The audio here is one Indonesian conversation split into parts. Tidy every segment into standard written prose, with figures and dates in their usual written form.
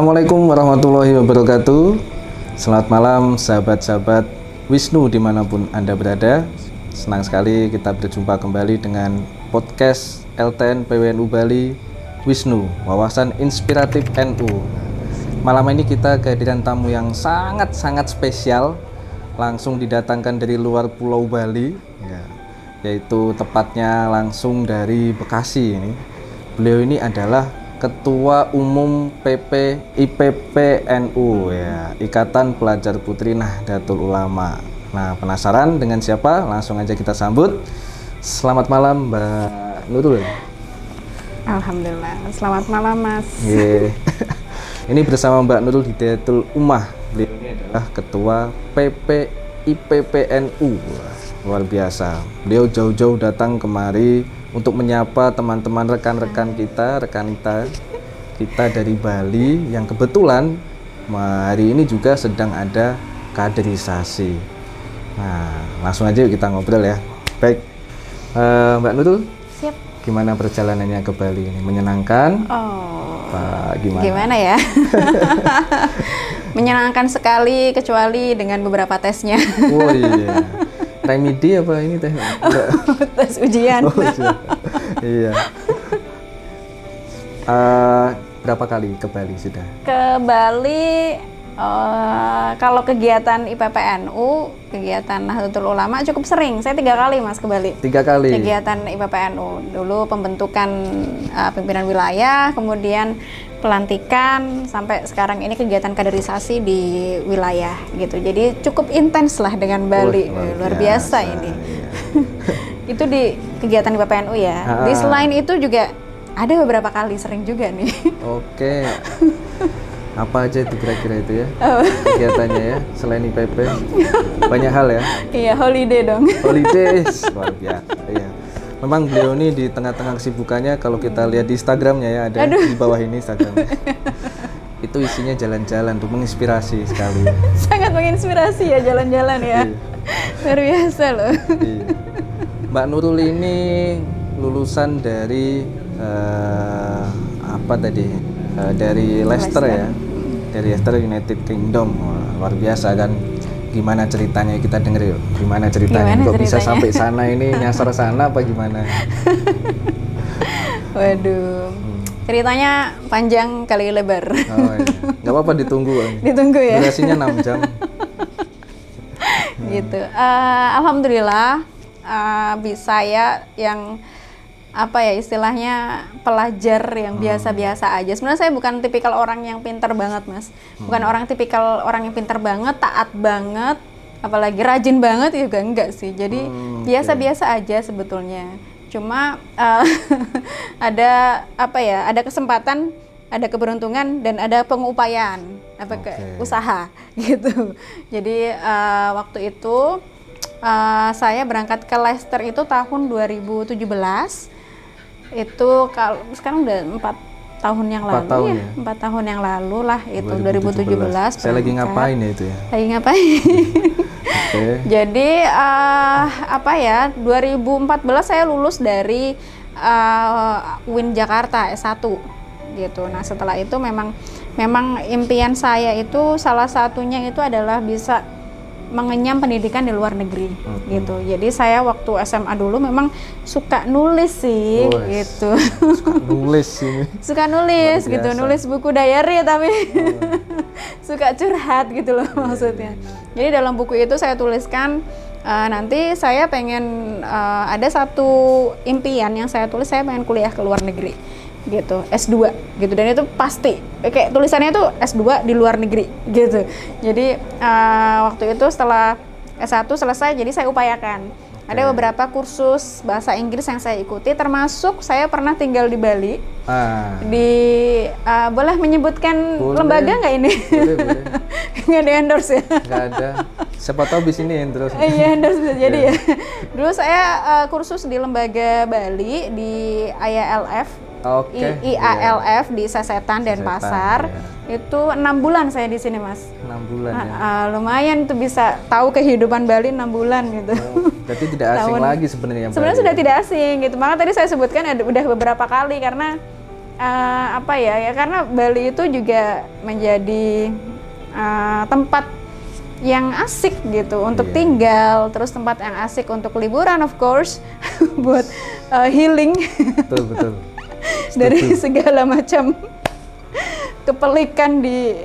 Assalamualaikum warahmatullahi wabarakatuh. Selamat malam sahabat-sahabat Wisnu dimanapun Anda berada. Senang sekali kita berjumpa kembali dengan podcast LTN PWNU Bali Wisnu, Wawasan Inspiratif NU. Malam ini kita kehadiran tamu yang sangat-sangat spesial, langsung didatangkan dari luar Pulau Bali, yaitu tepatnya langsung dari Bekasi ini. Beliau ini adalah Ketua Umum PP IPP NU, Ikatan Pelajar Putri Nahdlatul Ulama. Nah, penasaran dengan siapa? Langsung aja kita sambut. Selamat malam Mbak Nurul. Alhamdulillah, selamat malam Mas. Ini bersama Mbak Nurul Hidayatul Ummah. Beliau ini adalah Ketua PP IPP NU. Luar biasa. Beliau jauh-jauh datang kemari untuk menyapa teman-teman rekan-rekan kita dari Bali yang kebetulan hari ini juga sedang ada kaderisasi. Nah, langsung aja yuk kita ngobrol ya. Baik, Mbak Nurul, siap. Gimana perjalanannya ke Bali ini? Menyenangkan? Pak, gimana ya? Menyenangkan sekali, kecuali dengan beberapa tesnya. Oh iya. Remedi apa ini teh? Tes ujian. Iya. Berapa kali ke Bali sudah? Ke Bali, kalau kegiatan IPPNU, kegiatan Nahdlatul Ulama cukup sering. Saya 3 kali Mas ke Bali. 3 kali. Kegiatan IPPNU. Dulu pembentukan pimpinan wilayah, kemudian pelantikan, sampai sekarang ini kegiatan kaderisasi di wilayah gitu. Jadi cukup intens lah dengan Bali. Luar biasa ini. Iya. Itu di kegiatan IPPNU ya. Di selain itu juga ada beberapa kali sering juga nih. Oke. Apa aja itu kira-kira itu ya? Kegiatannya ya, selain IPP. Banyak hal ya? Iya, holiday dong. Holidays, luar biasa. Iya. Memang beliau ini di tengah-tengah kesibukannya, kalau kita lihat di Instagramnya ya, ada di bawah ini Instagramnya. Itu isinya jalan-jalan, untuk menginspirasi sekali. Sangat menginspirasi ya jalan-jalan ya. Luar biasa loh. Iya. Mbak Nurul ini lulusan dari apa tadi? Dari Leicester ya. Dari Leicester United Kingdom. Wah, luar biasa kan. Gimana ceritanya, kita denger yuk. Gimana ceritanya? Kok bisa sampai sana ini, nyasar sana apa gimana? Waduh, ceritanya panjang kali lebar. Oh iya, nggak apa-apa, ditunggu. Ditunggu ya? Durasinya 6 jam. Gitu. Alhamdulillah, bisa ya yang apa ya istilahnya pelajar yang biasa-biasa aja. Sebenarnya saya bukan tipikal orang yang pintar banget Mas, bukan tipikal orang yang pintar banget, taat banget, apalagi rajin banget juga enggak sih. Jadi biasa-biasa aja sebetulnya. Cuma ada apa ya? Ada kesempatan, ada keberuntungan, dan ada pengupayaan, usaha gitu. Jadi waktu itu saya berangkat ke Leicester itu tahun 2017. Itu kalau sekarang udah 4 tahun yang lalu ya, 4 tahun yang lalu lah itu 2017. Saya lagi ngapain ya itu ya? Lagi ngapain? Jadi apa ya, 2014 saya lulus dari UIN Jakarta S1 gitu. Nah setelah itu memang impian saya itu salah satunya itu adalah bisa mengenyam pendidikan di luar negeri gitu. Jadi saya waktu SMA dulu memang suka nulis sih gitu. Suka nulis ini. Suka nulis gitu, nulis buku diary tapi suka curhat gitu loh maksudnya. Jadi dalam buku itu saya tuliskan nanti saya pengen ada satu impian yang saya tulis, saya pengen kuliah ke luar negeri gitu, S2 gitu, dan itu pasti kayak tulisannya itu S2 di luar negeri gitu. Jadi waktu itu setelah S1 selesai, jadi saya upayakan ada beberapa kursus bahasa Inggris yang saya ikuti, termasuk saya pernah tinggal di Bali. Di boleh menyebutkan lembaga nggak ini? Boleh. Nggak di endorse ya? Nggak ada. Siapa tahu di sini endorse. Iya, endorse jadi ya. Dulu saya kursus di lembaga Bali di IALF. IALF di Sasetan dan Pasar. Itu 6 bulan saya di sini Mas. 6 bulan ya. Lumayan tuh bisa tahu kehidupan Bali 6 bulan gitu. Berarti tidak asing lagi sebenarnya. Sebenarnya sudah tidak asing gitu. Maka tadi saya sebutkan udah beberapa kali karena apa ya karena Bali itu juga menjadi tempat yang asik gitu untuk tinggal, terus tempat yang asik untuk liburan of course, buat healing. Betul. Dari segala macam kepelikan di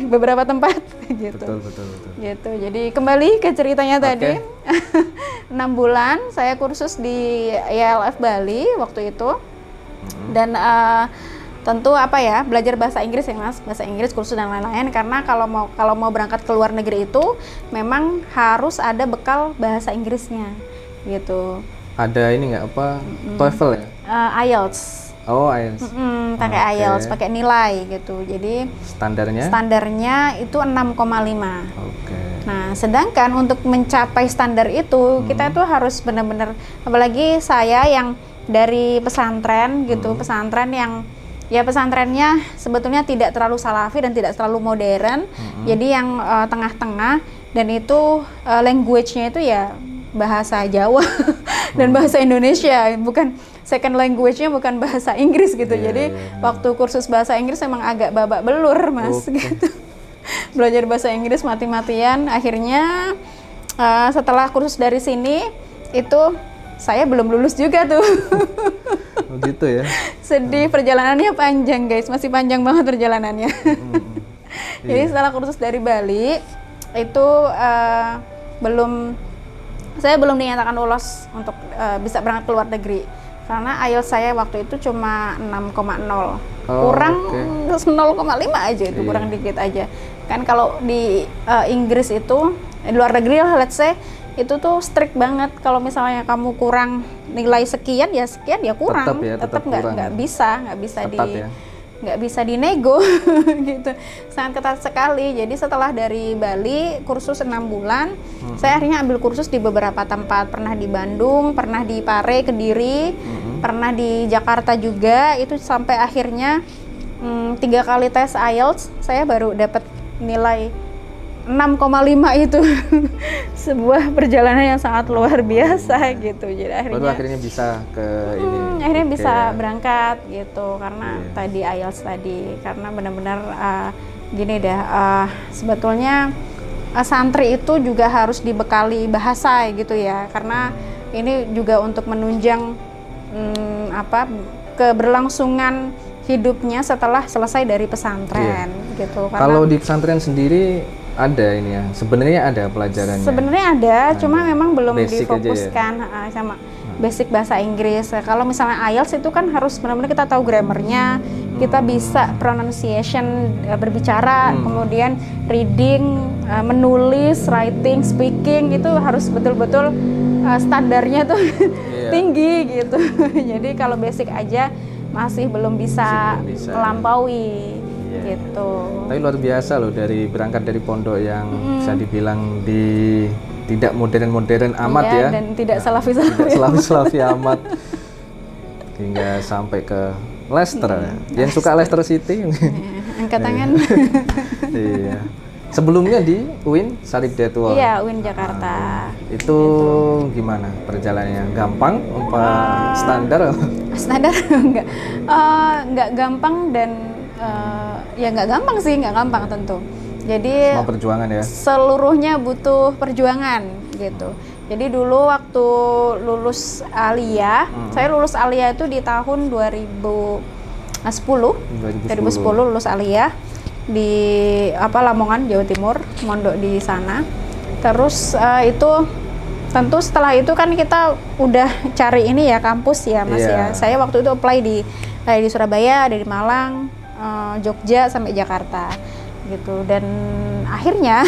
beberapa tempat gitu. Betul. Gitu. Jadi kembali ke ceritanya tadi. 6 bulan saya kursus di ILF Bali waktu itu. Dan tentu belajar bahasa Inggris ya Mas, bahasa Inggris, kursus dan lain-lain, karena kalau mau berangkat ke luar negeri itu memang harus ada bekal bahasa Inggrisnya gitu. Ada ini nggak TOEFL ya? IELTS. Oh, IELTS. Pakai IELTS, pakai nilai gitu. Jadi standarnya itu 6,5. Nah, sedangkan untuk mencapai standar itu kita tuh harus benar-benar, apalagi saya yang dari pesantren gitu, pesantren yang pesantrennya sebetulnya tidak terlalu salafi dan tidak terlalu modern, jadi yang tengah-tengah, dan itu language-nya itu ya bahasa Jawa dan bahasa Indonesia, bukan second language-nya bukan bahasa Inggris gitu. Jadi waktu kursus bahasa Inggris emang agak babak belur Mas gitu. Belajar bahasa Inggris mati-matian, akhirnya setelah kursus dari sini itu saya belum lulus juga tuh. Begitu ya. Sedih, perjalanannya panjang guys, masih panjang banget perjalanannya. Jadi setelah kursus dari Bali itu saya belum dinyatakan lolos untuk bisa berangkat ke luar negeri, karena IELTS saya waktu itu cuma 6,0, kurang 0,5 aja itu, kurang dikit aja. Kan kalau di Inggris itu, di luar negeri lah, let's say itu tuh strict banget. Kalau misalnya kamu kurang nilai sekian ya kurang, tetap nggak bisa nggak bisa dinego gitu, sangat ketat sekali. Jadi setelah dari Bali kursus 6 bulan, saya akhirnya ambil kursus di beberapa tempat, pernah di Bandung, pernah di Pare, Kediri, pernah di Jakarta juga. Itu sampai akhirnya 3 kali tes IELTS saya baru dapat nilai 6,5 itu. Sebuah perjalanan yang sangat luar biasa gitu. Jadi akhirnya bisa ke ini. Akhirnya bisa berangkat gitu, karena tadi IELTS tadi, karena benar-benar gini deh, sebetulnya santri itu juga harus dibekali bahasa gitu ya, karena ini juga untuk menunjang keberlangsungan hidupnya setelah selesai dari pesantren gitu. Karena kalau di pesantren sendiri ada ini ya, sebenarnya ada pelajarannya. Sebenarnya ada, cuma memang belum difokuskan sama basic bahasa Inggris. Kalau misalnya IELTS itu kan harus benar-benar kita tahu grammarnya, kita bisa pronunciation, berbicara, kemudian reading, menulis, writing, speaking, itu harus betul-betul standarnya tuh tinggi gitu. Jadi kalau basic aja masih belum bisa melampaui. Gitu. Tapi luar biasa loh, berangkat dari pondok yang bisa dibilang tidak modern-modern amat ya, dan tidak salafi amat, hingga sampai ke Leicester. Yang suka Leicester City angkat tangan. Iya. Sebelumnya di UIN Syarif Hidayatullah. Iya, UIN Jakarta. Itu gimana perjalanannya? Gampang? Standar? Standar nggak gampang, dan ya nggak gampang tentu. Jadi semua perjuangan ya? Seluruhnya butuh perjuangan gitu. Jadi dulu waktu lulus aliyah, saya lulus aliyah itu di tahun 2010 lulus aliyah di Lamongan, Jawa Timur, mondok di sana. Terus itu tentu setelah itu kan kita udah cari ini ya, kampus ya Mas ya. Saya waktu itu apply di Surabaya, ada di Malang, Jogja sampai Jakarta gitu, dan akhirnya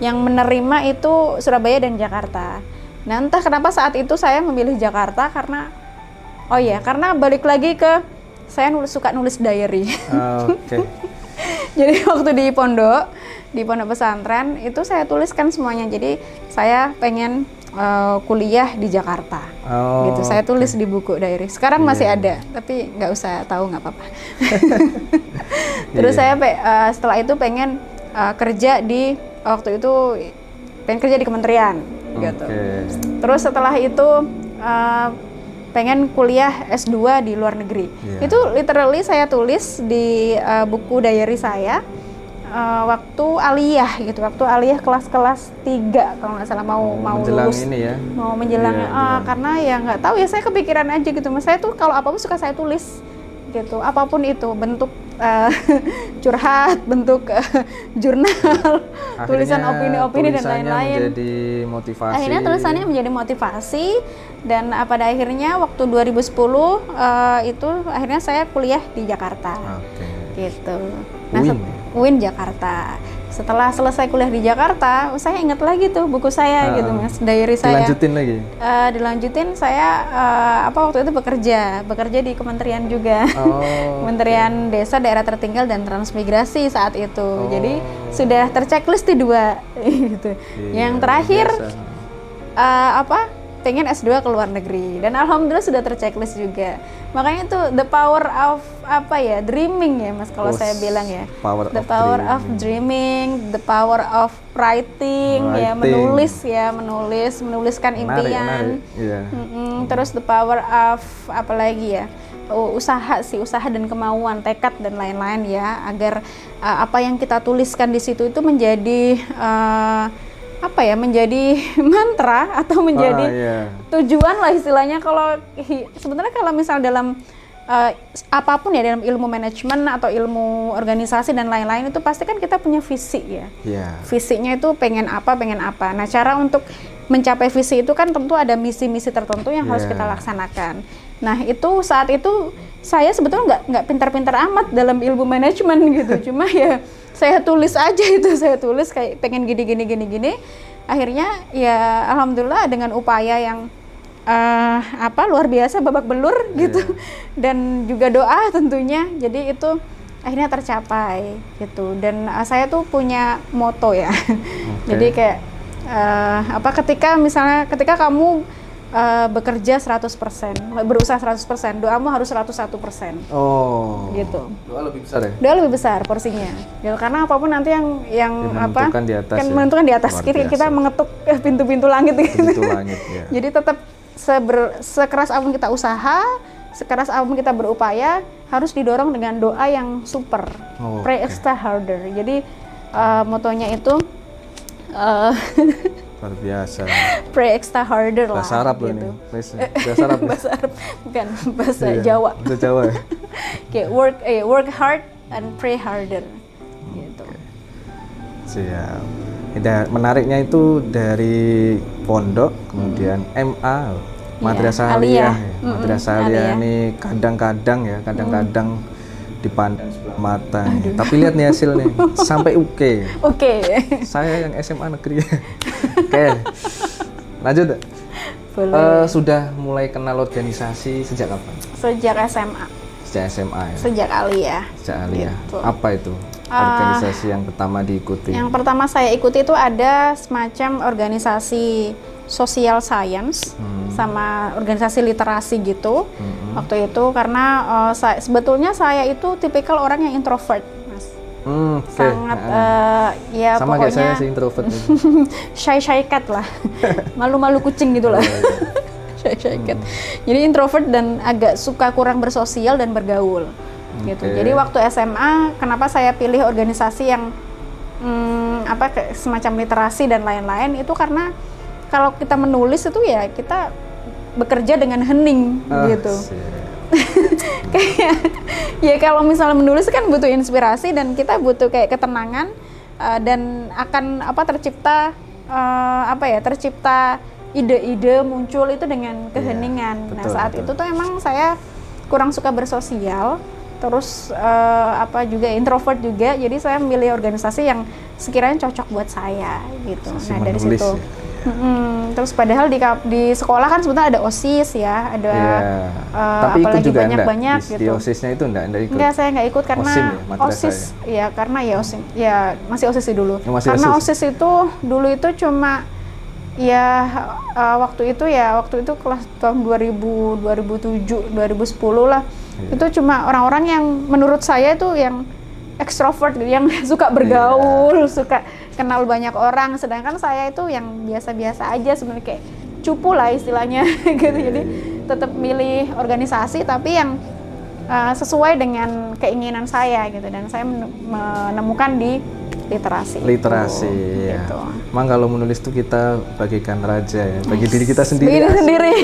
yang menerima itu Surabaya dan Jakarta. Nah, entah kenapa saat itu saya memilih Jakarta karena balik lagi ke saya suka nulis diary. Jadi waktu di pondok pesantren itu saya tuliskan semuanya. Jadi saya pengen kuliah di Jakarta, gitu. Saya tulis di buku diary. Sekarang masih ada, tapi nggak usah tahu, nggak apa-apa. Terus saya setelah itu pengen kerja di kerja di kementerian, gitu. Terus setelah itu pengen kuliah S2 di luar negeri. Itu literally saya tulis di buku diary saya waktu aliyah gitu, waktu aliyah kelas 3 kalau nggak salah mau menjelang lulus ini ya, mau menjelang karena ya nggak tahu ya, saya kepikiran aja gitu. Mas, saya tuh kalau apapun suka saya tulis gitu, apapun itu bentuk curhat, bentuk jurnal, tulisan opini-opini dan lain-lain. Menjadi motivasi. Akhirnya tulisannya menjadi motivasi, dan pada akhirnya waktu 2010 itu akhirnya saya kuliah di Jakarta. Gitu. Nah, UIN Jakarta. Setelah selesai kuliah di Jakarta, saya ingat lagi tuh buku saya gitu Mas, diary saya. Dilanjutin lagi? Dilanjutin, saya waktu itu bekerja di kementerian juga. Kementerian Desa, Daerah Tertinggal dan Transmigrasi saat itu. Jadi sudah terchecklist di 2 gitu. Yang terakhir pengen S2 ke luar negeri, dan alhamdulillah sudah terchecklist juga. Makanya itu the power of dreaming ya Mas, kalau saya bilang ya. The power of dreaming, the power of writing. Ya, menuliskan impian. Terus the power of usaha dan kemauan, tekad dan lain-lain ya, agar apa yang kita tuliskan di situ itu menjadi menjadi mantra atau menjadi tujuan lah istilahnya. Kalau sebenarnya kalau misal dalam apapun ya, dalam ilmu manajemen atau ilmu organisasi dan lain-lain, itu pasti kan kita punya visi ya. Visinya itu pengen apa. Nah, cara untuk mencapai visi itu kan tentu ada misi-misi tertentu yang harus kita laksanakan. Nah, itu saat itu saya sebetulnya nggak pintar-pintar amat dalam ilmu manajemen gitu. Cuma ya saya tulis aja itu, saya tulis kayak pengen gini. Akhirnya ya alhamdulillah dengan upaya yang luar biasa, babak belur gitu, dan juga doa tentunya. Jadi itu akhirnya tercapai gitu. Dan saya tuh punya moto ya. Jadi kayak ketika kamu bekerja 100%, berusaha 100%, doamu harus 101%. Gitu. Doa lebih besar ya? Doa lebih besar porsinya. Ya, karena apapun nanti yang menentukan di atas. Kan menentukan di atas. Kita mengetuk pintu-pintu langit gitu. Pintu langit ya. Jadi tetap sekeras apapun kita usaha, sekeras apapun kita berupaya, harus didorong dengan doa yang super. Pray extra harder. Jadi motonya itu luar biasa. Pray extra harder lah. Bahasa Arab gitu. Bahasa Arab. Bahasa Arab, bukan bahasa Jawa. Bahasa Jawa. Kayak work hard and pray harder. Gitu. Siap. Menariknya itu dari pondok, kemudian MA, Madrasah Aliyah. Madrasah Aliyah ini kadang-kadang dipandang sebelah mata. Tapi lihat nih hasil nih, sampai UK. Saya yang SMA negeri. Oke. Lanjut. Boleh. Sudah mulai kenal organisasi sejak kapan? Sejak SMA. Sejak SMA ya. Sejak Aliyah. Sejak Aliyah. Gitu. Apa itu organisasi yang pertama diikuti? Yang pertama saya ikuti itu ada semacam organisasi social science sama organisasi literasi gitu. Waktu itu karena sebetulnya saya itu tipikal orang yang introvert, Mas. Sangat ya sama pokoknya kayak saya sih introvert. shy cat lah. Malu-malu kucing gitu lah. Shy cat. Jadi introvert dan agak suka kurang bersosial dan bergaul. Gitu. Jadi waktu SMA kenapa saya pilih organisasi yang semacam literasi dan lain-lain itu karena kalau kita menulis itu ya kita bekerja dengan hening gitu. Kayak ya kalau misalnya menulis kan butuh inspirasi dan kita butuh kayak ketenangan dan akan tercipta tercipta ide-ide muncul itu dengan keheningan. Nah, saat itu tuh emang saya kurang suka bersosial, terus juga introvert juga. Jadi saya memilih organisasi yang sekiranya cocok buat saya gitu. Nah, dari situ. Terus padahal di sekolah kan sebenarnya ada OSIS ya, ada tapi apalagi juga banyak gitu. gitu. Di OSIS-nya itu enggak ikut? Enggak, saya enggak ikut karena OSIS ya karena ya OSIS ya masih OSIS sih dulu. Karena OSIS itu dulu itu cuma ya waktu itu kelas tahun 2000, 2007, 2010 lah. Itu cuma orang-orang yang menurut saya itu yang ekstrovert, yang suka bergaul, suka kenal banyak orang, sedangkan saya itu yang biasa-biasa aja sebenarnya, kayak cupu lah istilahnya gitu. Jadi tetap milih organisasi tapi yang sesuai dengan keinginan saya gitu, dan saya menemukan di literasi. Literasi, ya. Gitu. Emang kalau menulis tuh kita bagikan raja ya, bagi diri kita sendiri. Diri sendiri.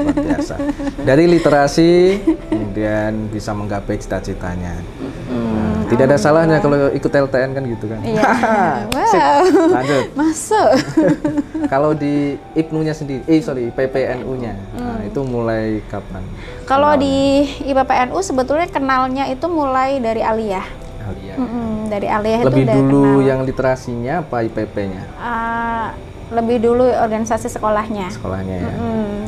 Luar biasa. Dari literasi kemudian bisa menggapai cita-citanya. Tidak ada salahnya kalau ikut LTN kan gitu kan. Iya. Sip, Wow. lanjut. Masuk. Kalau di IPNU-nya sendiri, PPNU-nya, nah, itu mulai kapan? Kalau di IPPNU sebetulnya kenalnya itu mulai dari aliyah. Aliyah. Dari aliyah Lebih itu udah dulu kenal. yang literasinya apa IPP-nya? Lebih dulu organisasi sekolahnya. Sekolahnya ya.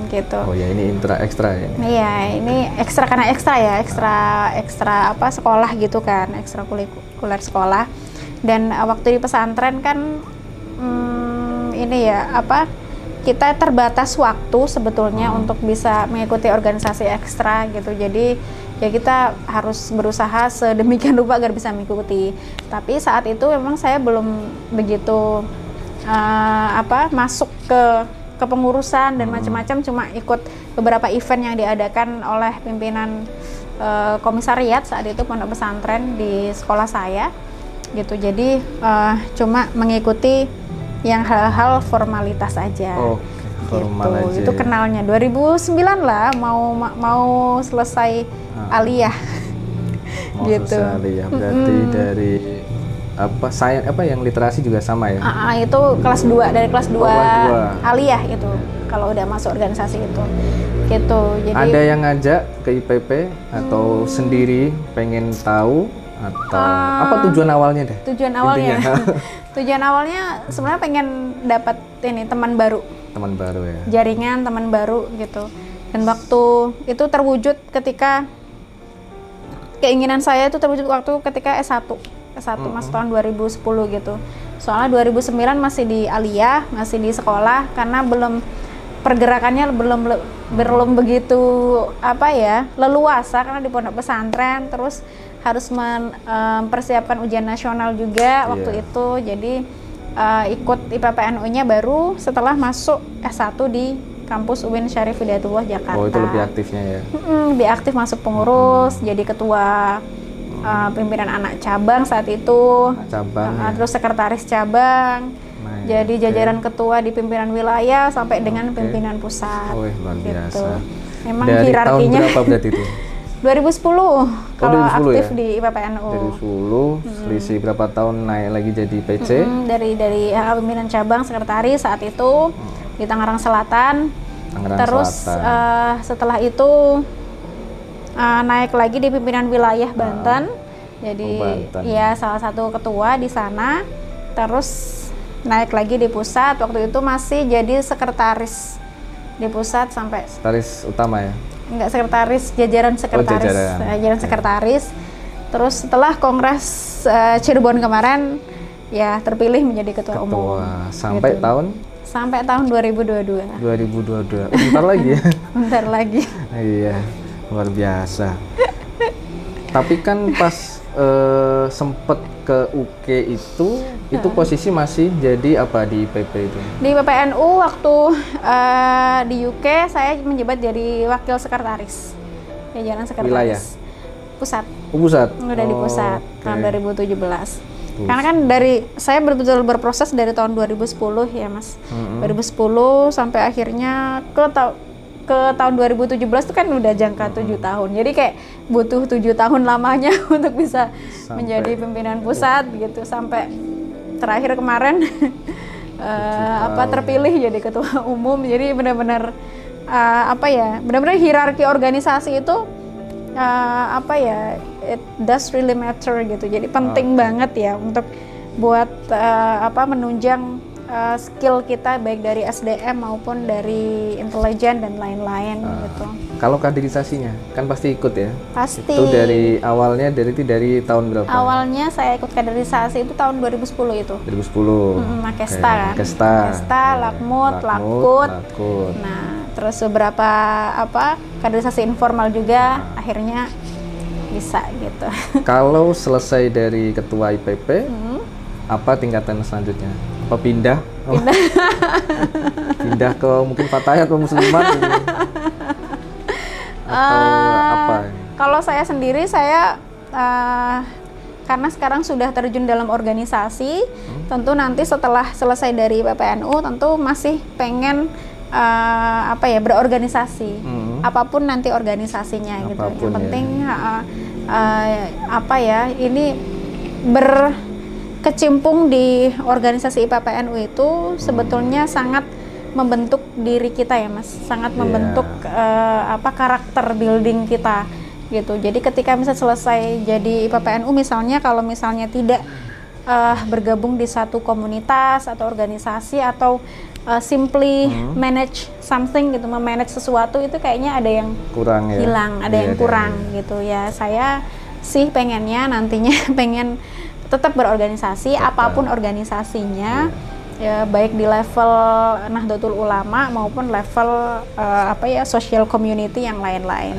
Gitu. Oh ya, ini ekstra ya. Iya, ini ekstra karena ekstra ya, ekstra apa sekolah gitu kan, ekstra kurikuler sekolah. Dan waktu di pesantren kan ini ya apa, kita terbatas waktu sebetulnya untuk bisa mengikuti organisasi ekstra gitu. Jadi ya kita harus berusaha sedemikian rupa agar bisa mengikuti. Tapi saat itu memang saya belum begitu masuk ke kepengurusan dan macam-macam, cuma ikut beberapa event yang diadakan oleh pimpinan komisariat saat itu pondok pesantren di sekolah saya gitu. Jadi cuma mengikuti yang hal-hal formalitas aja. Oh, formal gitu. aja. Itu kenalnya 2009 lah, mau selesai aliyah. Mau gitu. selesai aliyah, berarti dari apa yang literasi juga sama ya? Itu kelas 2, dari kelas 2 kelas 2. aliyah itu kalau udah masuk organisasi itu gitu. Jadi Ada yang ngajak ke IPP atau sendiri pengen tahu atau apa tujuan awalnya deh? tujuan awalnya Intinya. tujuan awalnya sebenarnya pengen dapat ini teman baru, Teman baru ya. jaringan teman baru gitu. Dan waktu itu terwujud ketika keinginan saya itu terwujud waktu ketika S1 masuk tahun 2010 gitu. Soalnya 2009 masih di aliyah, masih di sekolah, karena pergerakannya belum begitu leluasa karena di pondok pesantren, terus harus mempersiapkan ujian nasional juga waktu itu. Jadi ikut IPPNU-nya baru setelah masuk S1 di kampus UIN Syarif Hidayatullah Jakarta. Oh, itu lebih aktifnya ya. Lebih aktif, masuk pengurus, jadi ketua pimpinan anak cabang saat itu. Cabang. Terus sekretaris cabang. Nah, jadi jajaran ketua di pimpinan wilayah sampai dengan pimpinan pusat. Oh, luar biasa. Gitu. Memang Dari hierarkinya tahun berapa berarti itu? 2010 kalau 2010 aktif ya? di IPPNU. 2010, selisih berapa tahun naik lagi jadi PC? Dari pimpinan cabang sekretaris saat itu di Tangerang Selatan. Tangerang Terus Selatan. setelah itu naik lagi di pimpinan wilayah Banten. Jadi Banten. ya salah satu ketua di sana. Terus naik lagi di pusat. Waktu itu masih jadi sekretaris di pusat sampai Sekretaris utama ya? enggak, sekretaris, jajaran sekretaris. Jajaran sekretaris. Terus setelah Kongres Cirebon kemarin ya terpilih menjadi ketua umum. Sampai gitu. Sampai tahun 2022. 2022. Bentar lagi ya. Bentar lagi. Iya, luar biasa. Tapi kan pas sempet ke UK itu posisi masih jadi apa di IPP itu? Di PPNU waktu di UK saya menjabat jadi wakil sekretaris. Jajaran sekretaris. Wilayah? Pusat. Pusat? Udah di pusat tahun 2017. Karena kan saya betul-betul berproses dari tahun 2010 ya Mas. 2010 sampai akhirnya ke tahun 2017 itu kan udah jangka 7 tahun. Jadi kayak butuh 7 tahun lamanya untuk bisa menjadi pimpinan pusat gitu, sampai terakhir kemarin terpilih jadi ketua umum. Jadi benar-benar benar-benar hierarki organisasi itu it does really matter gitu. Jadi penting banget ya untuk buat menunjang skill kita baik dari SDM maupun dari intelijen dan lain-lain gitu. Kalau kaderisasinya kan pasti ikut ya? Pasti. Itu dari awalnya dari tahun berapa? Awalnya saya ikut kaderisasi itu tahun 2010 itu. 2010. Makesta kan. Makesta, Lakmut, Lakut. Nah, terus beberapa kaderisasi informal juga akhirnya bisa gitu. Kalau selesai dari ketua IPP, apa tingkatan selanjutnya? Apa pindah Pindah ke mungkin Fatayat atau Muslimat gitu. Atau apa ini? Kalau saya sendiri, saya karena sekarang sudah terjun dalam organisasi, tentu nanti setelah selesai dari PPNU tentu masih pengen berorganisasi, apapun nanti organisasinya gitu. Yang penting ini berkecimpung di organisasi IPPNU itu sebetulnya sangat membentuk diri kita ya Mas, sangat membentuk karakter building kita gitu. Jadi ketika misalnya selesai jadi IPPNU misalnya, kalau misalnya tidak bergabung di satu komunitas atau organisasi atau simply manage something gitu, memanage sesuatu, itu kayaknya ada yang kurang ya, hilang, ada yang kurang gitu ya. Saya sih pengennya nantinya pengen tetap berorganisasi, apapun organisasinya, ya baik di level Nahdlatul Ulama maupun level social community yang lain-lain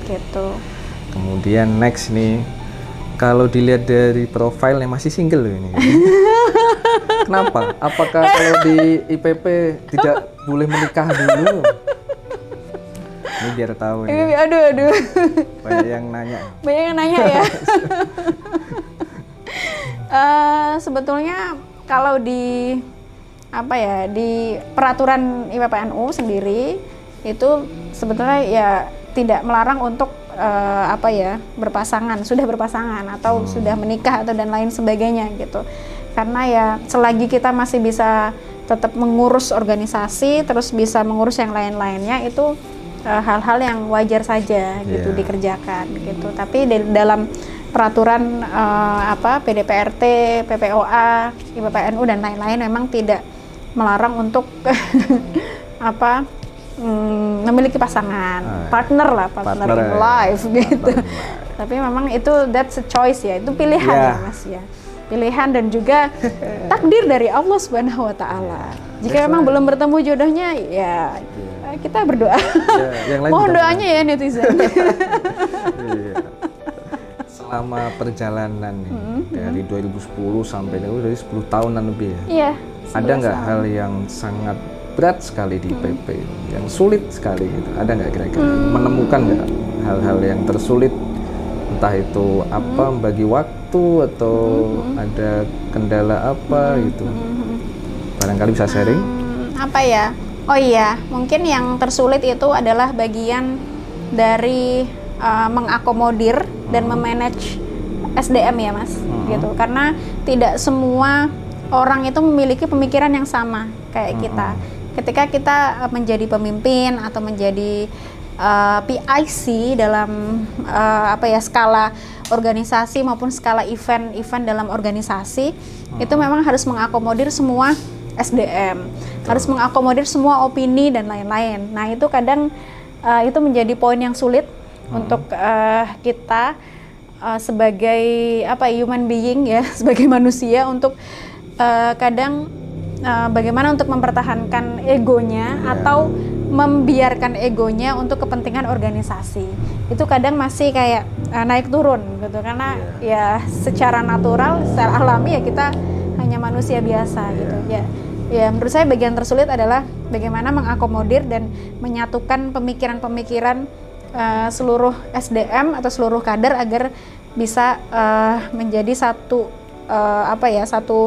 gitu. Kemudian next nih, kalau dilihat dari profilnya masih single loh ini. Kenapa? Apakah kalau di IPP tidak boleh menikah dulu? Ini biar tahu ya. Aduh. Banyak yang nanya. Banyak yang nanya ya. Sebetulnya kalau di di peraturan IPPNU sendiri itu sebetulnya ya tidak melarang untuk sudah berpasangan atau sudah menikah atau dan lain sebagainya gitu. Karena ya selagi kita masih bisa tetap mengurus organisasi, terus bisa mengurus yang lain-lainnya, itu hal-hal yang wajar saja gitu dikerjakan gitu. Tapi dalam peraturan PDPRT, PPOA, IPPNU dan lain-lain memang tidak melarang untuk memiliki pasangan, partner in life gitu. Tapi memang itu that's a choice ya, itu pilihan ya Mas ya. Pilihan dan juga takdir dari Allah Subhanahu wa taala. Jika memang belum bertemu jodohnya ya kita berdoa. Mohon doanya ya netizen. Selama perjalanan dari 2010 sampai dari 10 tahunan lebih ya. Iya. Ada nggak hal yang sangat berat sekali di IPP, yang sulit sekali gitu? Ada nggak kira-kira menemukan nggak hal-hal yang tersulit, entah itu bagi waktu atau ada kendala apa gitu? Barangkali bisa sharing? Oh iya, mungkin yang tersulit itu adalah bagian dari mengakomodir dan memanage SDM ya Mas, gitu. Karena tidak semua orang itu memiliki pemikiran yang sama kayak kita. Ketika kita menjadi pemimpin atau menjadi PIC dalam skala organisasi maupun skala event dalam organisasi, itu memang harus mengakomodir semua SDM, harus mengakomodir semua opini dan lain-lain. Nah itu kadang itu menjadi poin yang sulit untuk kita sebagai human being ya, sebagai manusia, untuk kadang bagaimana untuk mempertahankan egonya atau membiarkan egonya untuk kepentingan organisasi. Itu kadang masih kayak naik turun gitu, karena ya secara natural, secara alami ya kita hanya manusia biasa gitu ya. Ya menurut saya bagian tersulit adalah bagaimana mengakomodir dan menyatukan pemikiran-pemikiran seluruh SDM atau seluruh kader agar bisa menjadi satu satu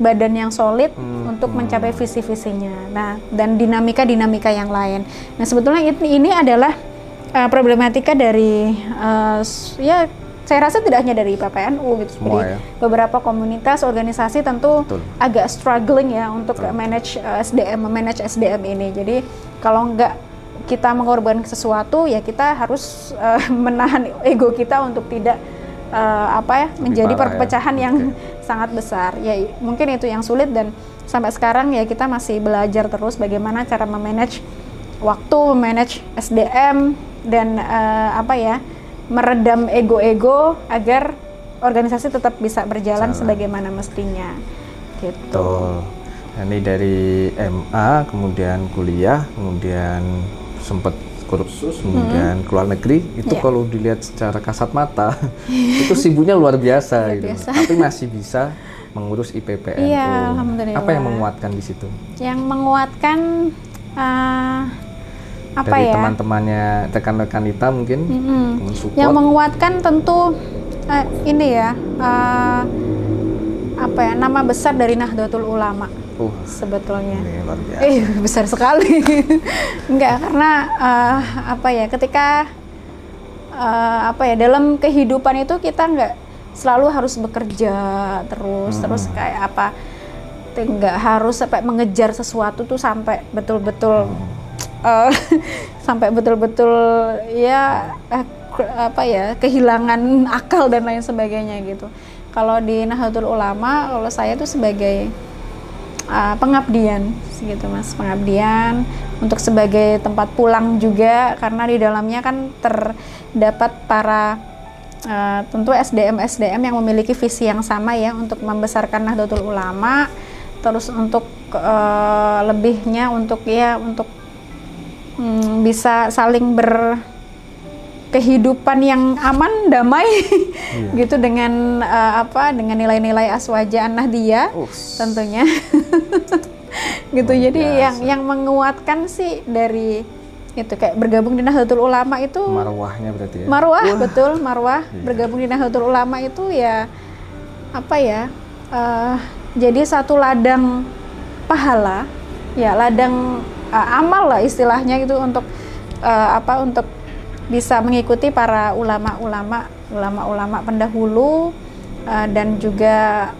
badan yang solid untuk mencapai visi-visinya. Nah, dan dinamika-dinamika yang lain. Nah, sebetulnya ini adalah problematika dari saya rasa tidak hanya dari PPNU gitu. Jadi beberapa komunitas, organisasi tentu agak struggling ya untuk manage SDM ini. Jadi kalau nggak kita mengorbankan sesuatu ya kita harus menahan ego kita untuk tidak menjadi perpecahan yang sangat besar. Ya mungkin itu yang sulit, dan sampai sekarang ya kita masih belajar terus bagaimana cara memanage waktu, memanage SDM dan meredam ego-ego agar organisasi tetap bisa berjalan sebagaimana mestinya. Gitu. Nah, ini dari MA, kemudian kuliah, kemudian sempat kursus, kemudian keluar negeri. Itu kalau dilihat secara kasat mata, itu sibuknya luar biasa gitu. Tapi masih bisa mengurus IPPNU. Iya, alhamdulillah. Apa yang menguatkan di situ? Yang menguatkan apa dari ya? teman-temannya, rekan-rekan Ita mungkin mensupport. Yang menguatkan tentu ini ya, apa ya, nama besar dari Nahdlatul Ulama. Sebetulnya. Ini luar biasa. Besar sekali. Enggak, karena apa ya, ketika apa ya, dalam kehidupan itu kita nggak selalu harus bekerja terus kayak apa, nggak harus sampai mengejar sesuatu tuh sampai betul-betul sampai betul-betul ya apa ya, kehilangan akal dan lain sebagainya gitu. Kalau di Nahdlatul Ulama, kalau saya tuh sebagai pengabdian gitu Mas, pengabdian untuk sebagai tempat pulang juga, karena di dalamnya kan terdapat para tentu SDM yang memiliki visi yang sama ya untuk membesarkan Nahdlatul Ulama, terus untuk lebihnya untuk bisa saling berkehidupan yang aman, damai gitu dengan dengan nilai-nilai Aswaja An-Nahdliyah tentunya. Gitu. Jadi yang menguatkan sih dari itu kayak bergabung di Nahdlatul Ulama itu marwahnya berarti ya. Marwah, betul, marwah. Bergabung di Nahdlatul Ulama itu ya apa ya? Jadi satu ladang pahala, ya ladang amal lah istilahnya gitu untuk untuk bisa mengikuti para ulama-ulama pendahulu, dan juga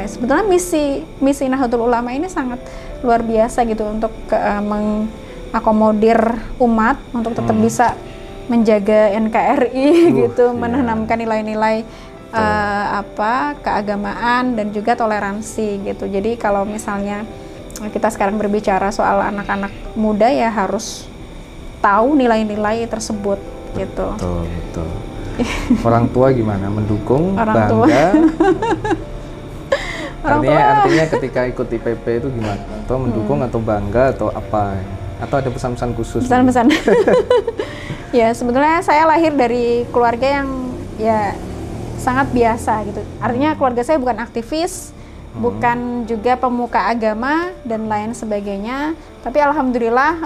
sebetulnya misi Nahdlatul Ulama ini sangat luar biasa gitu untuk mengakomodir umat untuk tetap bisa menjaga NKRI gitu, menanamkan nilai-nilai keagamaan dan juga toleransi gitu. Jadi kalau misalnya kita sekarang berbicara soal anak-anak muda ya harus tahu nilai-nilai tersebut gitu. Betul. Orang tua gimana? Mendukung, orang bangga? Artinya ketika ikut IPP itu gimana? Atau mendukung atau bangga atau apa? Atau ada pesan-pesan khusus? Pesan-pesan. Ya sebetulnya saya lahir dari keluarga yang ya sangat biasa gitu. Artinya keluarga saya bukan aktivis, bukan juga pemuka agama dan lain sebagainya. Tapi alhamdulillah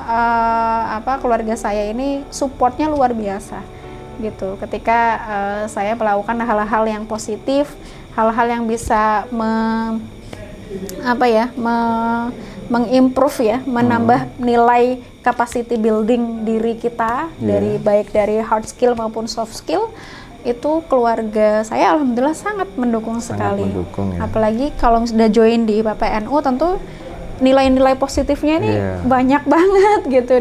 keluarga saya ini supportnya luar biasa gitu. Ketika saya melakukan hal-hal yang positif, hal-hal yang bisa mengimprove ya, menambah nilai capacity building diri kita baik dari hard skill maupun soft skill, itu keluarga saya alhamdulillah sangat mendukung sekali. Ya. Apalagi kalau sudah join di IPPNU, tentu nilai-nilai positifnya ini banyak banget gitu,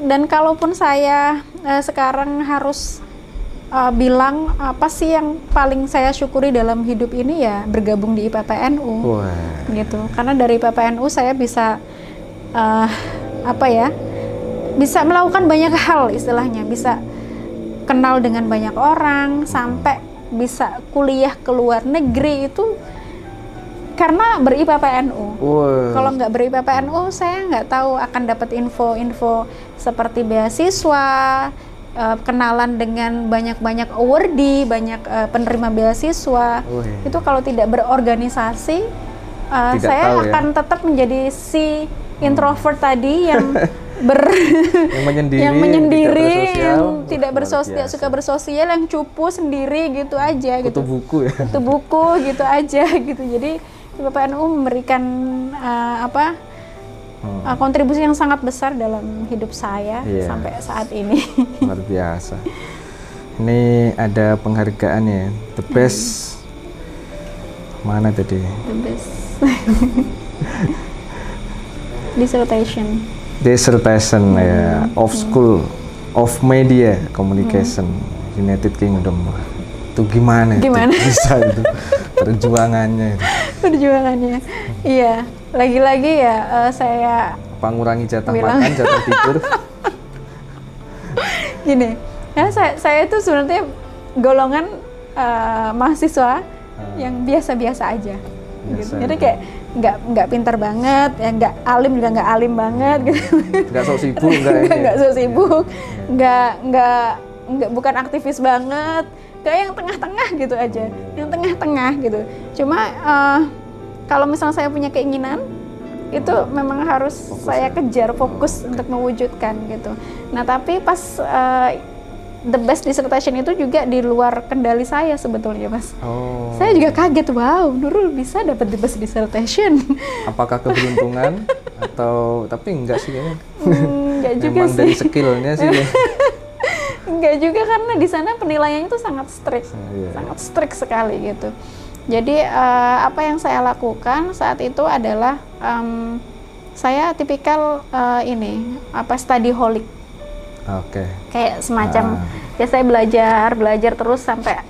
dan kalaupun saya sekarang harus bilang apa sih yang paling saya syukuri dalam hidup ini, ya bergabung di IPPNU gitu. Karena dari IPPNU saya bisa bisa melakukan banyak hal istilahnya, bisa kenal dengan banyak orang, sampai bisa kuliah ke luar negeri itu karena ber-IPPNU. Kalau nggak ber-IPPNU saya nggak tahu akan dapat info-info seperti beasiswa, kenalan dengan banyak awardee, banyak penerima beasiswa. Itu kalau tidak berorganisasi, saya akan tetap menjadi si introvert tadi yang yang menyendiri, yang tidak suka bersosial, yang cupu sendiri gitu aja. Kutu buku ya. Kutu buku gitu aja gitu. Jadi IPPNU memberikan kontribusi yang sangat besar dalam hidup saya sampai saat ini. Luar biasa. Ini ada penghargaan ya, the best. Mana tadi? The best. Dissertation ya, of School of Media Communication, United Kingdom. Itu gimana? Itu bisa itu perjuangannya. Iya, lagi-lagi ya saya ngurangi jatah makan, jatah tidur. Gini, ya saya itu sebenarnya golongan mahasiswa yang biasa-biasa aja. Gitu. Jadi kayak nggak pintar banget, ya nggak alim juga nggak alim banget gitu. Nggak sok sibuk, nggak sok sibuk, nggak bukan aktivis banget, kayak yang tengah-tengah gitu aja, yang tengah-tengah gitu. Cuma kalau misalnya saya punya keinginan, itu memang harus saya kejar, fokus untuk mewujudkan gitu. Nah tapi pas the best dissertation itu juga di luar kendali saya sebetulnya, Mas. Saya juga kaget, wow, Nurul bisa dapat the best dissertation. Apakah keberuntungan atau tapi enggak sih kayaknya? Enggak juga memang sih. dari skillnya sih. Enggak juga, karena di sana penilaiannya itu sangat strict, sangat strict sekali gitu. Jadi apa yang saya lakukan saat itu adalah saya tipikal studyholic. Kayak semacam ya saya belajar terus sampai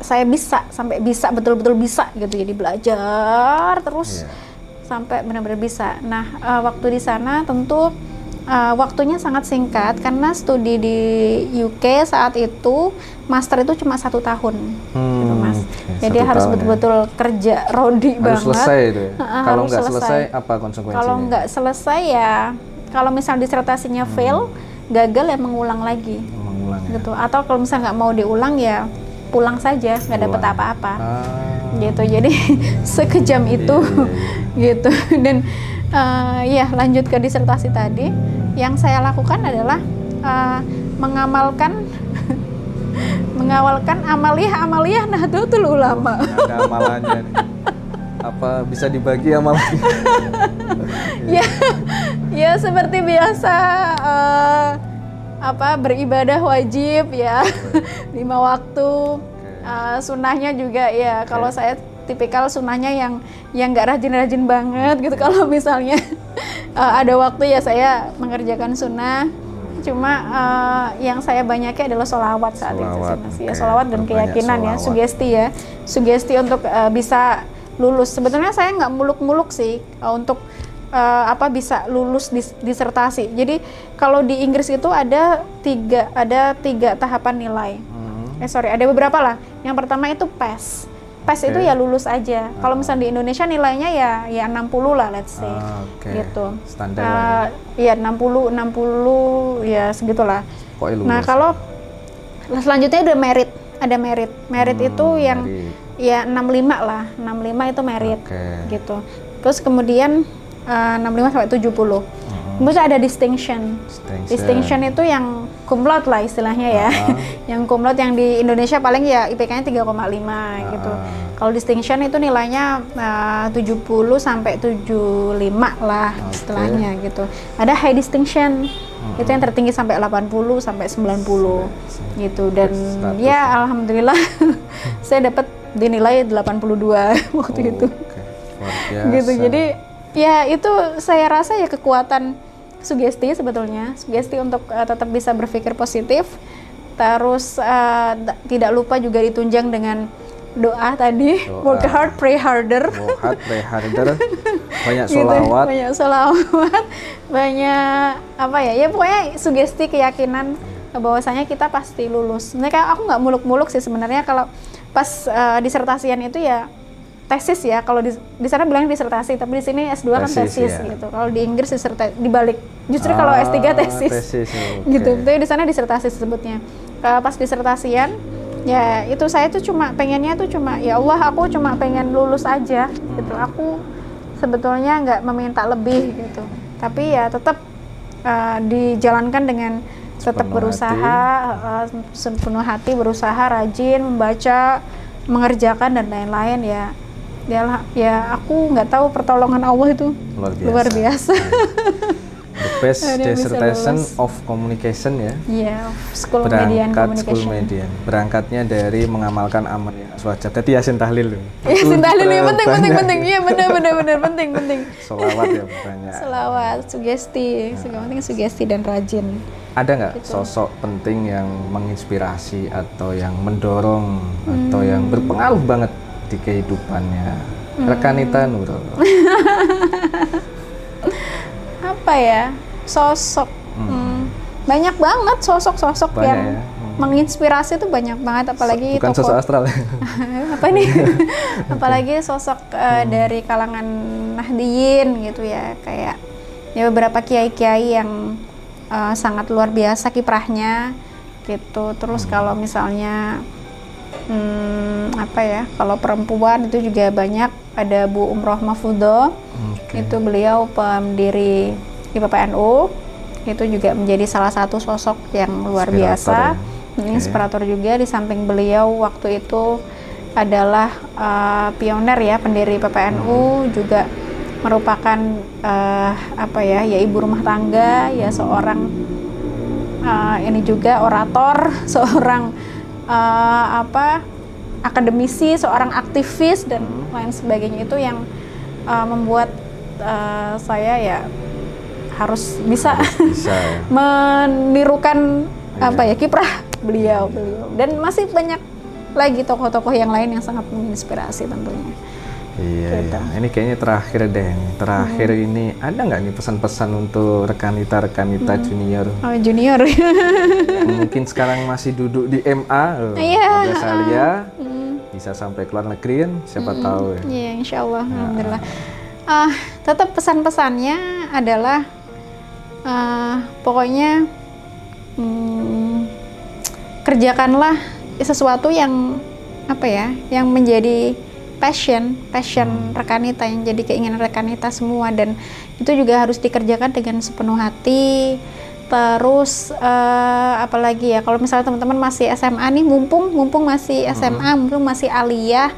saya bisa betul-betul bisa gitu. Jadi belajar terus sampai benar-benar bisa. Nah, waktu di sana tentu waktunya sangat singkat karena studi di UK saat itu master itu cuma 1 tahun, gitu, Mas. Jadi harus betul-betul kerja rodi banget. Harus selesai itu ya? Kalau nggak selesai apa konsekuensinya? Kalau nggak selesai ya, kalau misal disertasinya fail, gagal ya mengulang lagi. Gitu. Atau kalau misalnya nggak mau diulang ya pulang saja, nggak dapat apa-apa. Gitu. Jadi sekejam itu, gitu. Dan lanjut ke disertasi tadi, yang saya lakukan adalah mengawalkan amaliyah Nahdlatul Ulama. Ada amalannya nih. Apa bisa dibagi amalannya? ya seperti biasa, beribadah wajib ya, 5 waktu. Sunnahnya juga ya, kalau saya tipikal sunnahnya yang nggak rajin-rajin banget gitu. Kalau misalnya ada waktu ya saya mengerjakan sunnah. Cuma yang saya banyaknya adalah sholawat saat itu sih, Mas. Ya, sholawat dan keyakinan ya, sugesti untuk bisa lulus. Sebetulnya saya nggak muluk-muluk sih untuk bisa lulus disertasi. Jadi kalau di Inggris itu ada tiga tahapan nilai. Ada beberapa lah. Yang pertama itu PASS. PASS itu ya lulus aja. Kalau misalnya di Indonesia nilainya ya 60 lah, let's say. Gitu. Standar. Iya 60 ya segitulah. Nah, kalau selanjutnya ada merit. Merit itu yang ya 65 lah. 65 itu merit. Gitu. Terus kemudian 65 sampai 70. Kemudian ada distinction. Distinction itu yang cum laude lah istilahnya ya. Yang cum laude yang di Indonesia paling ya IPK-nya 3,5 gitu. Kalau distinction itu nilainya 70 sampai 75 lah istilahnya gitu. Ada high distinction. Itu yang tertinggi sampai 80 sampai 90 gitu. Dan ya alhamdulillah saya dapat dinilai 82 waktu itu. Gitu. Jadi ya itu saya rasa ya kekuatan sugesti sebetulnya, sugesti untuk tetap bisa berpikir positif. Terus tidak lupa juga ditunjang dengan doa tadi, work hard, pray harder. Banyak sholawat. Gitu, banyak sholawat, banyak ya pokoknya sugesti keyakinan bahwasanya kita pasti lulus. Sebenarnya aku nggak muluk-muluk sih sebenarnya kalau pas disertasian itu ya tesis ya. Kalau di sana bilang disertasi, tapi di sini S2 kan tesis gitu. Kalau di Inggris dibalik. Justru kalau S3 tesis. Gitu. Tapi di sana disertasi sebutnya. Pas disertasian ya itu saya tuh cuma pengennya tuh cuma ya Allah, aku cuma pengen lulus aja gitu. Aku sebetulnya nggak meminta lebih gitu. Tapi ya tetap dijalankan dengan tetap berusaha, sepenuh hati berusaha, rajin membaca, mengerjakan dan lain-lain ya. Ya aku nggak tahu, pertolongan Allah itu luar biasa. The best dissertation of communication ya. Iya, School Median Communication. Berangkatnya dari mengamalkan amaliyah wajib. Tadi Yasin tahlil. Yasin tahlil ya penting. Iya benar penting. Sholawat ya banyak. Sholawat, sugesti, penting sugesti dan rajin. Ada nggak sosok penting yang menginspirasi atau yang mendorong atau yang berpengaruh banget di kehidupannya rekanita Nurul? Apa ya, sosok banyak banget sosok-sosok yang menginspirasi itu banyak banget, apalagi bukan sosok astral apa nih apalagi sosok dari kalangan Nahdiyin gitu ya, kayak ya beberapa kiai-kiai yang sangat luar biasa kiprahnya, gitu. Terus kalau misalnya apa ya, kalau perempuan itu juga banyak, ada Bu Umroh Mahfudho, itu beliau pendiri IPPNU, itu juga menjadi salah satu sosok yang luar biasa, inspirator juga. Di samping beliau waktu itu adalah pioner ya, pendiri PPNU, juga merupakan apa ya, ibu rumah tangga ya, seorang ini juga orator, seorang akademisi, seorang aktivis dan lain sebagainya. Itu yang membuat saya ya harus bisa ya. Menirukan kiprah beliau. Dan masih banyak lagi tokoh-tokoh yang lain yang sangat menginspirasi tentunya. Iya, gitu. Ini kayaknya terakhir deh. Terakhir ini ada nggak nih pesan-pesan untuk rekan kita junior? Oh, junior. Mungkin sekarang masih duduk di MA, ada Salia, bisa sampai keluar negeri kan? Siapa tahu ya. Iya, insya Allah. Alhamdulillah. Tetap pesan-pesannya adalah pokoknya kerjakanlah sesuatu yang yang menjadi passion rekanita, yang jadi keinginan rekanita semua, dan itu juga harus dikerjakan dengan sepenuh hati. Terus apalagi ya, kalau misalnya teman-teman masih SMA nih, mumpung masih SMA, mumpung masih aliyah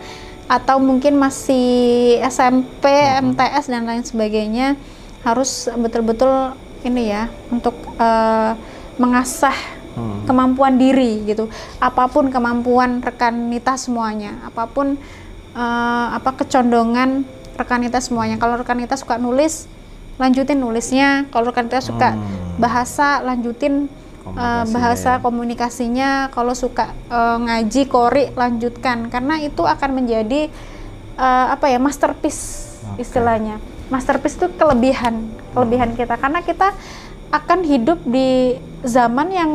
atau mungkin masih SMP, MTS dan lain sebagainya, harus betul-betul ini ya, untuk mengasah kemampuan diri gitu. Apapun kemampuan rekanita semuanya, apapun kecondongan rekanita semuanya. Kalau rekanita suka nulis, lanjutin nulisnya. Kalau rekanita suka bahasa, lanjutin bahasa komunikasinya. Kalau suka ngaji, qori, lanjutkan, karena itu akan menjadi masterpiece istilahnya. Masterpiece itu kelebihan kita, karena kita akan hidup di zaman yang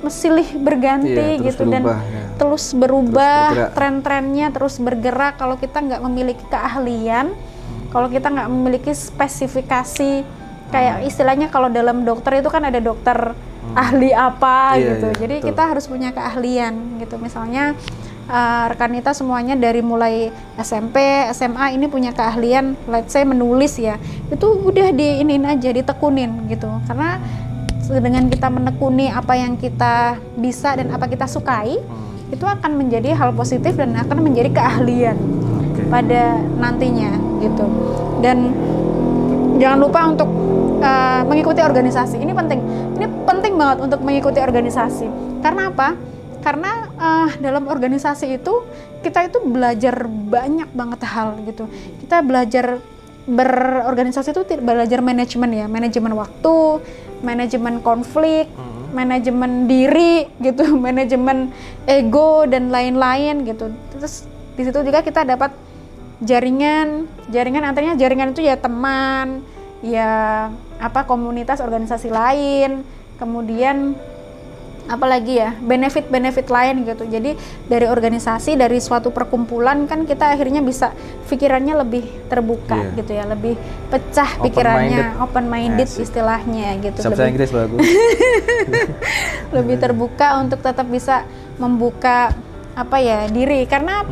silih berganti gitu, dan terus berubah, tren-trennya terus bergerak. Kalau kita nggak memiliki keahlian, kalau kita nggak memiliki spesifikasi, kayak istilahnya kalau dalam dokter itu kan ada dokter ahli apa gitu. Jadi betul, kita harus punya keahlian gitu. Misalnya rekanita semuanya dari mulai SMP, SMA ini punya keahlian, let's say menulis ya, itu udah diinin aja, ditekunin gitu. Karena dengan kita menekuni apa yang kita bisa dan apa kita sukai, itu akan menjadi hal positif dan akan menjadi keahlian pada nantinya gitu. Dan jangan lupa untuk mengikuti organisasi. Ini penting banget untuk mengikuti organisasi. Karena apa? Karena dalam organisasi itu kita itu belajar banyak banget hal gitu. Kita belajar berorganisasi itu belajar manajemen ya, manajemen waktu, manajemen konflik, manajemen diri gitu, manajemen ego dan lain-lain gitu. Terus di situ juga kita dapat jaringan artinya jaringan itu ya teman, ya komunitas organisasi lain, kemudian apalagi ya, benefit lain gitu. Jadi dari organisasi, dari suatu perkumpulan kan kita akhirnya bisa pikirannya lebih terbuka gitu ya, lebih pecah pikirannya, open minded istilahnya gitu. Bahasa Inggris bagus. Lebih terbuka untuk tetap bisa membuka diri, karena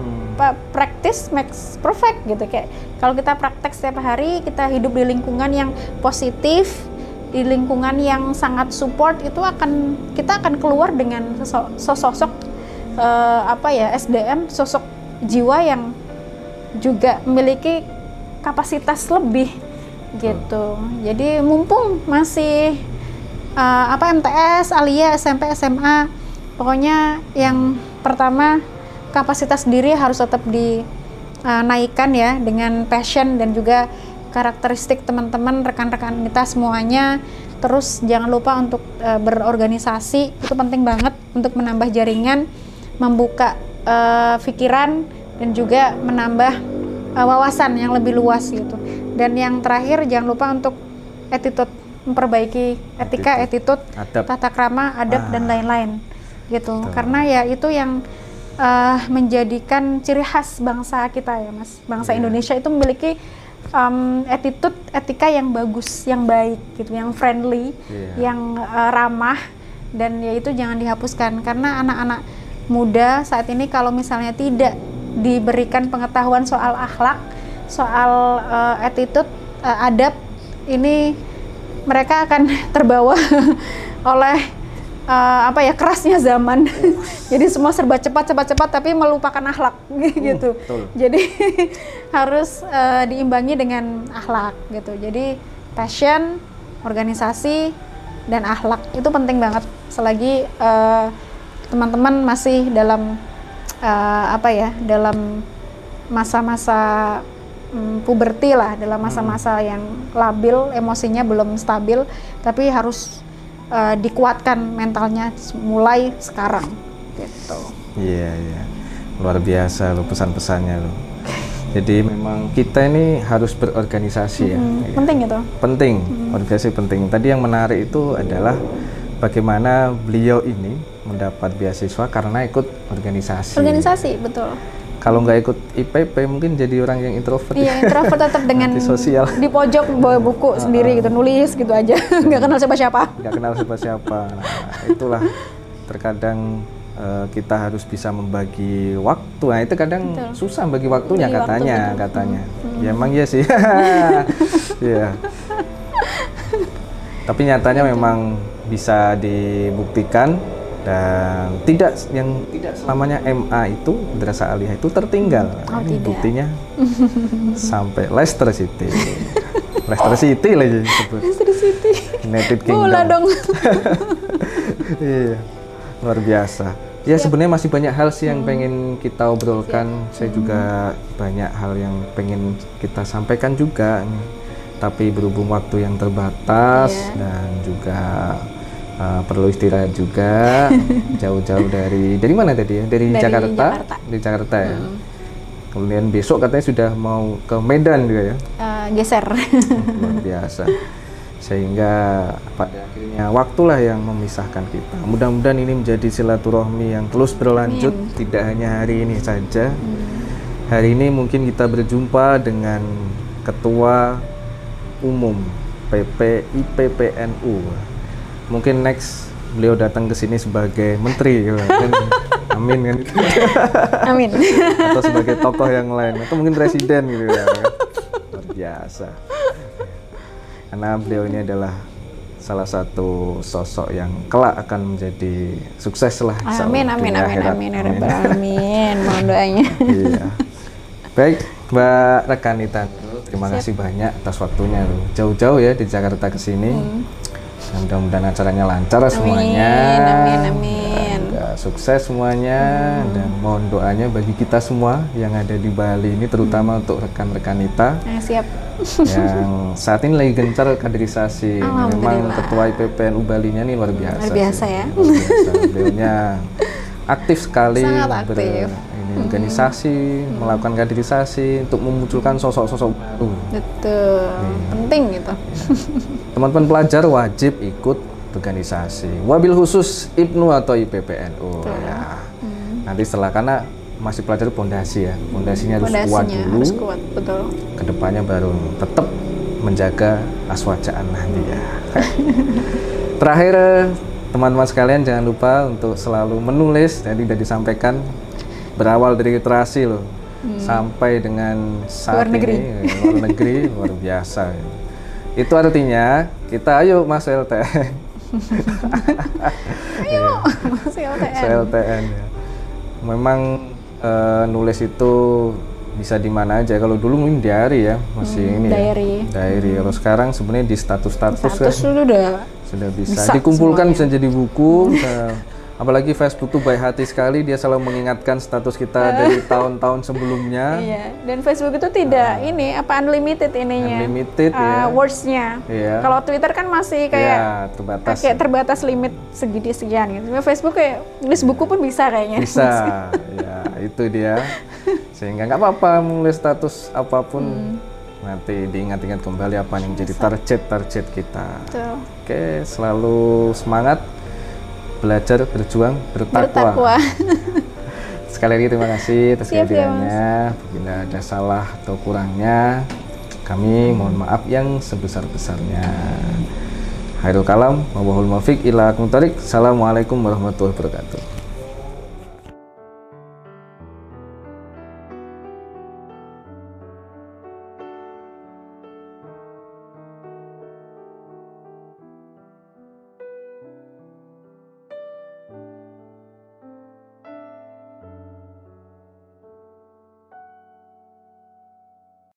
practice makes perfect gitu. Kayak kalau kita praktek setiap hari, kita hidup di lingkungan yang positif, di lingkungan yang sangat support, itu kita akan keluar dengan sosok SDM, sosok jiwa yang juga memiliki kapasitas lebih gitu. Jadi mumpung masih MTS, aliyah, SMP, SMA, pokoknya yang pertama kapasitas diri harus tetap dinaikkan ya, dengan passion dan juga karakteristik teman-teman, rekan-rekan kita semuanya. Terus jangan lupa untuk berorganisasi, itu penting banget untuk menambah jaringan, membuka pikiran, dan juga menambah wawasan yang lebih luas gitu. Dan yang terakhir, jangan lupa untuk attitude, memperbaiki etika, attitude, tata krama, adab dan lain-lain gitu. Karena ya itu yang menjadikan ciri khas bangsa kita ya Mas. Bangsa Indonesia itu memiliki etika yang bagus, yang baik gitu, yang friendly, yang ramah, dan yaitu jangan dihapuskan, karena anak-anak muda saat ini kalau misalnya tidak diberikan pengetahuan soal akhlak, soal attitude, adab, ini mereka akan terbawa oleh kerasnya zaman. Jadi semua serba cepat tapi melupakan akhlak gitu. Jadi harus diimbangi dengan akhlak gitu. Jadi passion, organisasi, dan akhlak itu penting banget selagi teman-teman masih dalam dalam masa-masa puberti lah, dalam masa-masa yang labil, emosinya belum stabil, tapi harus dikuatkan mentalnya mulai sekarang gitu. Iya, luar biasa lo pesan-pesannya lo. Jadi memang kita ini harus berorganisasi ya. Penting itu. Penting, organisasi penting. Tadi yang menarik itu adalah bagaimana beliau ini mendapat beasiswa karena ikut organisasi. Organisasi, betul. Kalau nggak ikut IPP mungkin jadi orang yang introvert. Iya, introvert tetap dengan sosial. Di pojok bawa buku sendiri gitu, nulis gitu aja, nggak kenal siapa-siapa. Nggak kenal siapa-siapa. Nah, itulah terkadang kita harus bisa membagi waktu. Nah, itu kadang susah bagi waktunya katanya. Ya emang iya sih. Iya. Tapi nyatanya memang bisa dibuktikan. Dan tidak selamanya MA itu madrasah aliyah itu tertinggal. Ini buktinya sampai Leicester City. Leicester City lagi disebut. Leicester City. United Kingdom. Bola dong. Iya, luar biasa. Ya sebenarnya masih banyak hal sih yang pengen kita obrolkan. Saya juga banyak hal yang pengen kita sampaikan juga. Tapi berhubung waktu yang terbatas dan juga perlu istirahat juga, jauh-jauh dari mana tadi ya? Dari Jakarta. Di Jakarta ya. Kemudian besok katanya sudah mau ke Medan juga ya? Geser. Luar biasa. Sehingga pada akhirnya waktulah yang memisahkan kita. Mudah-mudahan ini menjadi silaturahmi yang terus berlanjut, tidak hanya hari ini saja. Hari ini mungkin kita berjumpa dengan Ketua Umum IPPNU. Mungkin next beliau datang ke sini sebagai menteri kan. Amin kan. Amin. Atau sebagai tokoh yang lain, atau mungkin presiden gitu ya. Luar biasa. Karena beliau ini adalah salah satu sosok yang kelak akan menjadi sukses lah. Amin. Mohon doanya. Iya. Baik, Mbak Rekanita, terima kasih banyak atas waktunya loh. Jauh-jauh ya di Jakarta ke sini. Mudah-mudahan acaranya lancar semuanya. Amin. Sukses semuanya dan mohon doanya bagi kita semua yang ada di Bali ini, terutama untuk rekan-rekan Nita. Siap. Yang saat ini lagi gencar kaderisasi. Memang Ketua IPPNU Balinya ini luar biasa. Luar biasa ya. Luar biasa. Beliaunya aktif sekali. Sangat aktif. Organisasi, melakukan kaderisasi untuk memunculkan sosok-sosok baru. Betul, penting gitu. Teman-teman pelajar wajib ikut organisasi. Wabil khusus IPNU atau IPPNU ya. Nanti setelah, karena masih pelajar pondasi ya, pondasinya harus kuat dulu. Harus kuat, betul. Kedepannya baru tetap menjaga aswajaan nanti ya. Terakhir, teman-teman sekalian jangan lupa untuk selalu menulis. Tadi sudah disampaikan. Berawal dari literasi loh, sampai dengan saat ini luar negeri luar biasa. Itu artinya kita ayo Mas LTN. Ayo Mas LTN ya. Memang nulis itu bisa di mana aja. Kalau dulu mungkin diary ya, masih ini diary. Kalau sekarang sebenarnya di status kan sudah bisa dikumpulkan semuanya. Bisa jadi buku. Apalagi Facebook tuh baik hati sekali, dia selalu mengingatkan status kita dari tahun-tahun sebelumnya. Iya, dan Facebook itu tidak unlimited ininya. Unlimited words-nya. Iya. Kalau Twitter kan masih kayak terbatas limit sekian gitu. Facebook kayak nulis buku pun bisa kayaknya. Bisa. Ya, itu dia. Sehingga nggak apa-apa menulis status apapun. Nanti diingat-ingat kembali apa yang jadi target kita. Betul. Oke, selalu semangat. Belajar, berjuang, bertakwa. Sekali lagi terima kasih atas kehadirannya. Bila ada salah atau kurangnya, kami mohon maaf yang sebesar-besarnya. Khairul kalam, wallahul muwaffiq ila aqwamit thoriq. Assalamualaikum warahmatullahi wabarakatuh.